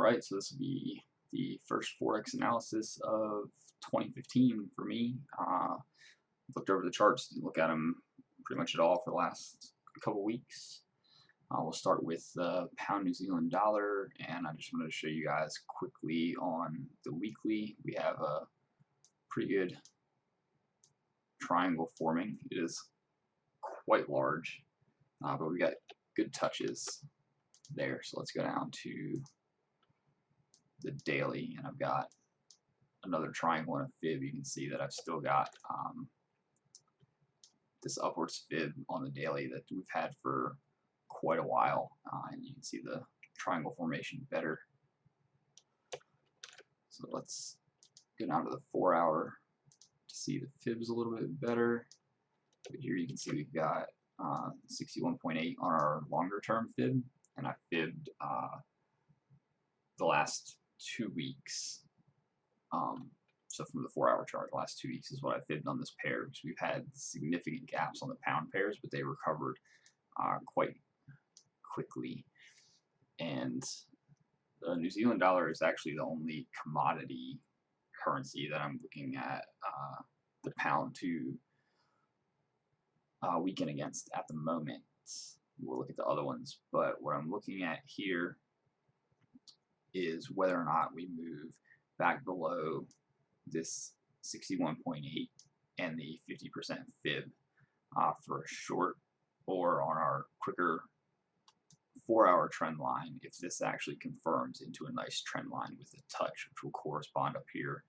Alright, so this will be the first Forex analysis of 2015 for me. Looked over the charts, didn't look at them pretty much at all for the last couple weeks. We'll start with the pound New Zealand dollar, and I just wanted to show you guys quickly on the weekly. We have a pretty good triangle forming. It is quite large, but we got good touches there. So let's go down to the daily, and I've got another triangle and a fib. You can see that I've still got this upwards fib on the daily that we've had for quite a while, and you can see the triangle formation better. So let's go down to the 4 hour to see the fibs a little bit better. But here you can see we've got 61.8 on our longer term fib, and I fibbed the last 2 weeks. So from the 4 hour chart, the last 2 weeks is what I fibbed on this pair, because we've had significant gaps on the pound pairs, but they recovered quite quickly. And the New Zealand dollar is actually the only commodity currency that I'm looking at the pound to weaken against at the moment. We'll look at the other ones, but what I'm looking at here is whether or not we move back below this 61.8 and the 50% fib for a short, or on our quicker 4 hour trend line, if this actually confirms into a nice trend line with a touch, which will correspond up here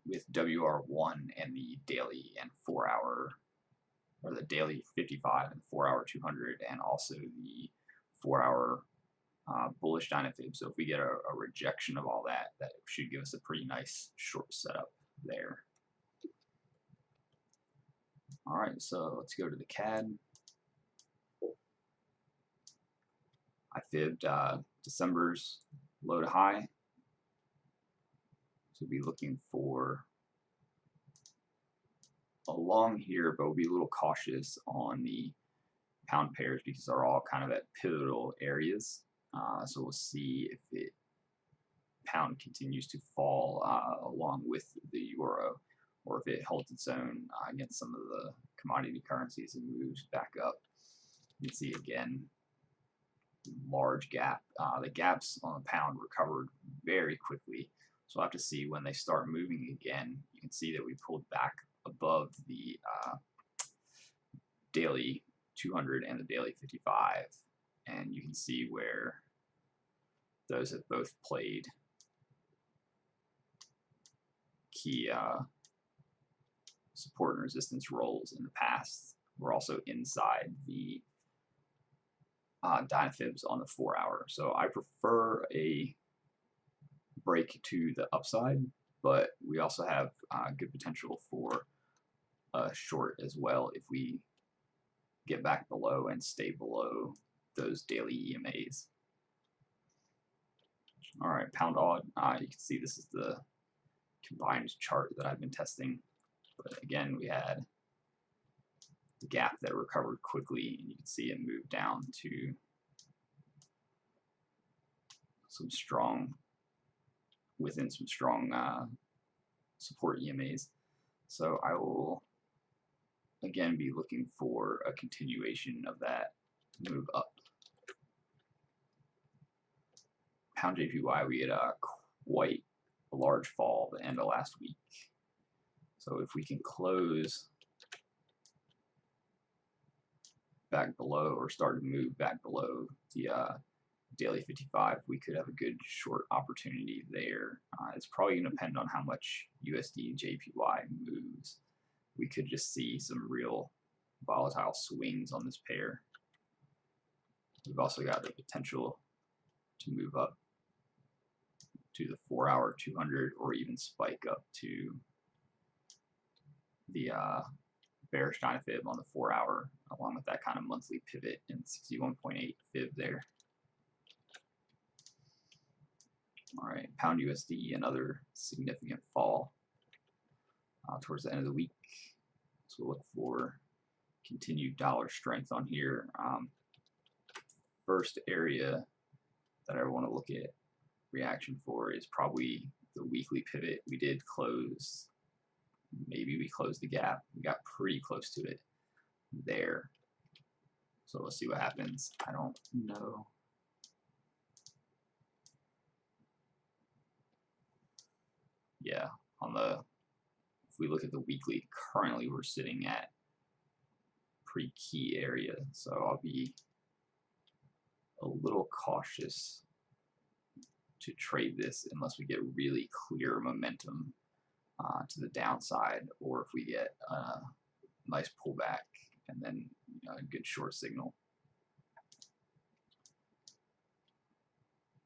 with WR1 and the daily and 4 hour, or the daily 55 and 4 hour 200, and also the 4 hour bullish dynafib. So if we get a rejection of all that, that should give us a pretty nice short setup there. All right, so let's go to the CAD. I fibbed December's low to high. So we'll be looking for along here, but we'll be a little cautious on the pound pairs because they're all kind of at pivotal areas. So we'll see if the pound continues to fall along with the euro, or if it holds its own against some of the commodity currencies and moves back up. You can see again, large gap. The gaps on the pound recovered very quickly, so I'll have to see when they start moving again. You can see that we pulled back above the daily 200 and the daily 55, and you can see where those have both played key support and resistance roles in the past. We're also inside the dynafibs on the 4 hour. So I prefer a break to the upside, but we also have good potential for a short as well if we get back below and stay below those daily EMAs. All right, pound odd. You can see this is the combined chart that I've been testing. But again, we had the gap that recovered quickly, and you can see it moved down to some strong, within some strong support EMAs. So I will again be looking for a continuation of that move up. Pound JPY, we had quite a large fall at the end of last week. So if we can close back below, or start to move back below the daily 55, we could have a good short opportunity there. It's probably going to depend on how much USD JPY moves. We could just see some real volatile swings on this pair. We've also got the potential to move up to the 4 hour 200, or even spike up to the bearish dynafib on the 4 hour, along with that kind of monthly pivot and 61.8 fib there. All right, pound USD, another significant fall towards the end of the week. So we'll look for continued dollar strength on here. First area that I want to look at reaction for is probably the weekly pivot. We did close, maybe we closed the gap. We got pretty close to it there. So let's see what happens. I don't know. Yeah, if we look at the weekly, currently we're sitting at pretty key area. So I'll be a little cautious to trade this unless we get really clear momentum to the downside, or if we get a nice pullback and then a good short signal.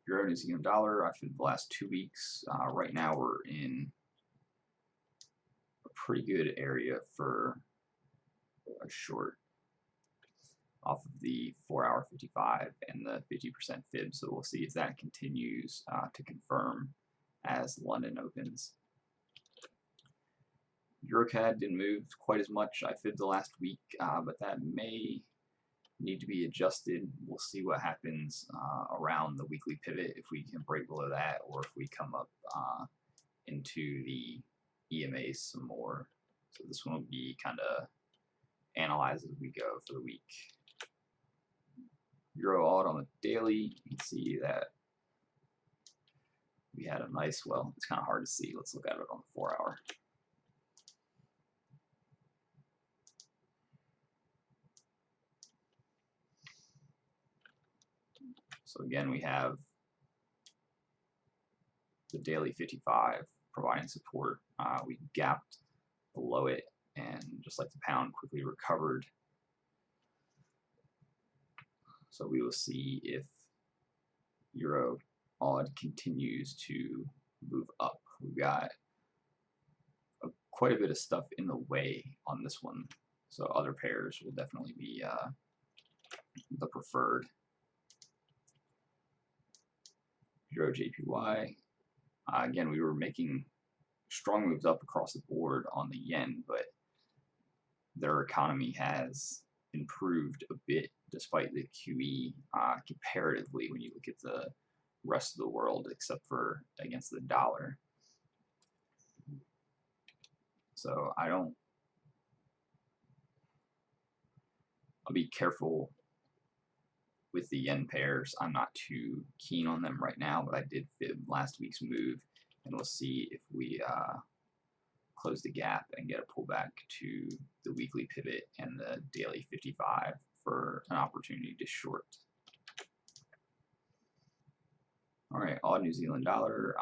Euro New Zealand dollar, I think the last 2 weeks, right now we're in a pretty good area for a short off of the 4-hour 55 and the 50% fib. So we'll see if that continues to confirm as London opens. EuroCAD didn't move quite as much. I fibbed the last week, but that may need to be adjusted. We'll see what happens around the weekly pivot, if we can break below that or if we come up into the EMAs some more. So this one will be kind of analyzed as we go for the week. Euro AUD on the daily, you can see that we had a nice, well, it's kind of hard to see. Let's look at it on the 4-hour. So again, we have the daily 55 providing support. We gapped below it, and just like the pound, quickly recovered. So we will see if Euro AUD continues to move up. We've got quite a bit of stuff in the way on this one, so other pairs will definitely be the preferred. Euro JPY, again, we were making strong moves up across the board on the yen, but their economy has improved a bit despite the QE comparatively when you look at the rest of the world, except for against the dollar. So I'll be careful with the yen pairs. I'm not too keen on them right now, but I did fib last week's move, and we'll see if we close the gap and get a pullback to the weekly pivot and the daily 55 for an opportunity to short. All right, AUD New Zealand dollar.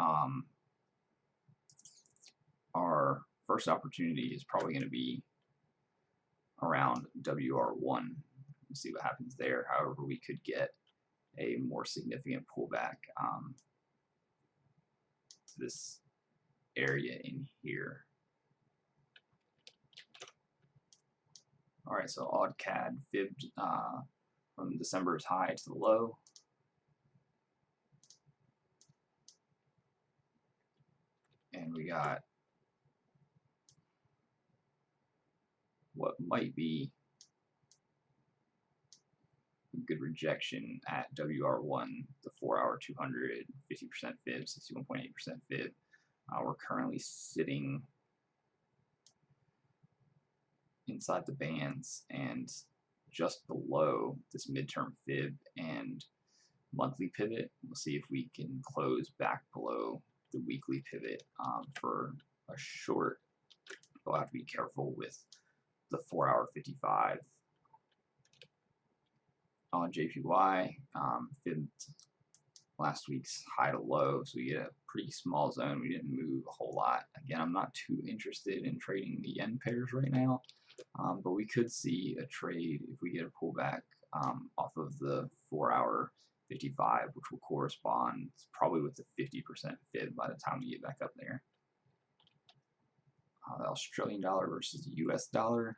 Our first opportunity is probably going to be around WR1. We'll see what happens there. However, we could get a more significant pullback to this area in here. All right, so AUD CAD fibbed from December's high to the low. And we got what might be a good rejection at WR1, the 4-hour 200, 50% fib, 61.8% fib. We're currently sitting inside the bands and just below this midterm fib and monthly pivot. We'll see if we can close back below the weekly pivot for a short. We'll have to be careful with the 4-hour 55 on JPY. Fibbed last week's high to low, so we get a pretty small zone. We didn't move a whole lot. Again, I'm not too interested in trading the yen pairs right now, but we could see a trade if we get a pullback off of the 4-hour 55, which will correspond probably with the 50% fib by the time we get back up there. The Australian dollar versus the US dollar.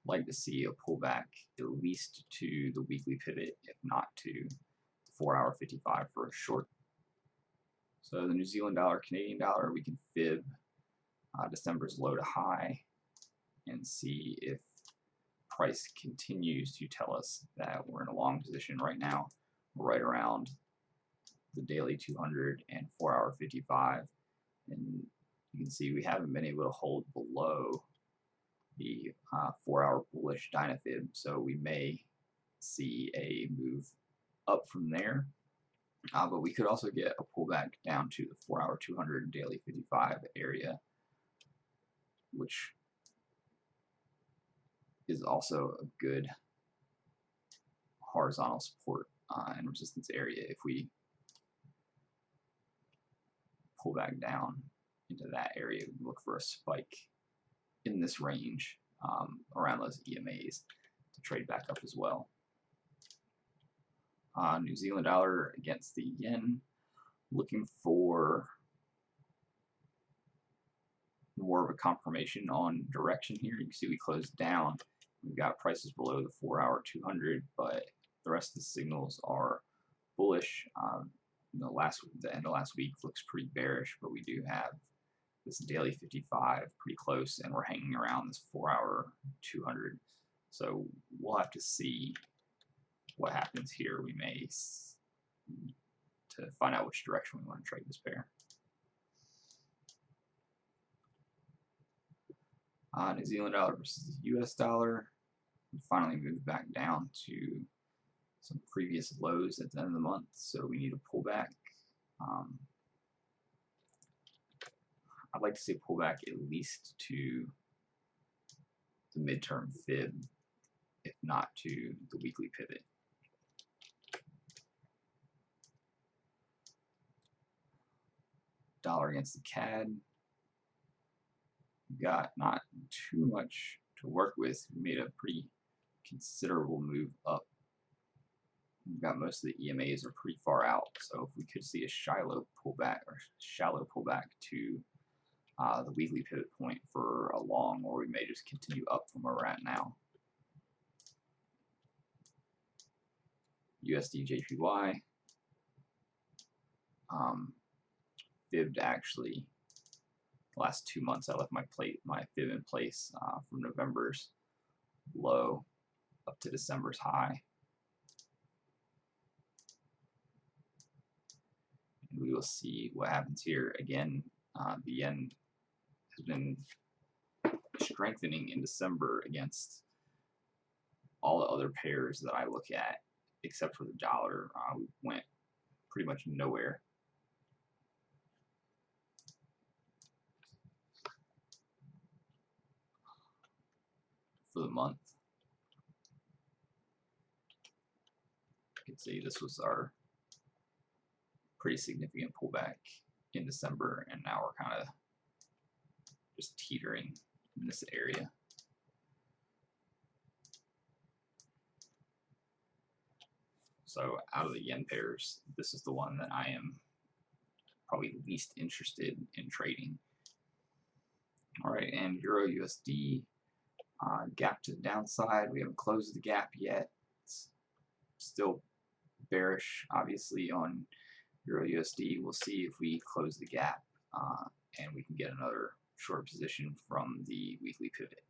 Like to see a pullback at least to the weekly pivot, if not to the 4-hour 55 for a short. So the New Zealand dollar, Canadian dollar, we can fib December's low to high and see if price continues to tell us that we're in a long position right now, right around the daily 200 and 4-hour 55, and you can see we haven't been able to hold below the 4-hour bullish Dynafib, so we may see a move up from there, but we could also get a pullback down to the 4-hour 200 and daily 55 area, which is also a good horizontal support and resistance area. If we pull back down into that area, we look for a spike in this range around those EMAs to trade back up as well. New Zealand dollar against the yen, looking for more of a confirmation on direction here. You can see we closed down. We've got prices below the 4-hour 200, but the rest of the signals are bullish. The end of last week looks pretty bearish, but we do have this daily 55 pretty close, and we're hanging around this 4-hour 200. So we'll have to see what happens here. We may to find out which direction we want to trade this pair. New Zealand dollar versus US dollar, we finally moved back down to some previous lows at the end of the month, so we need a pullback. I'd like to see a pullback at least to the midterm fib, if not to the weekly pivot. Dollar against the CAD. We've got not too much to work with. We made a pretty considerable move up. We've got most of the EMAs are pretty far out, so if we could see a shallow pullback to the weekly pivot point for a long, or we may just continue up from where we're at now. USD JPY fibbed actually. The last 2 months I left my fib in place from November's low up to December's high. And we will see what happens here. Again, the yen has been strengthening in December against all the other pairs that I look at, except for the dollar. We went pretty much nowhere. For the month, you can see this was our pretty significant pullback in December, and now we're kind of just teetering in this area. So out of the yen pairs, this is the one that I am probably least interested in trading. All right, and Euro USD. Gap to the downside. We haven't closed the gap yet. It's still bearish, obviously, on Euro USD. We'll see if we close the gap and we can get another short position from the weekly pivot.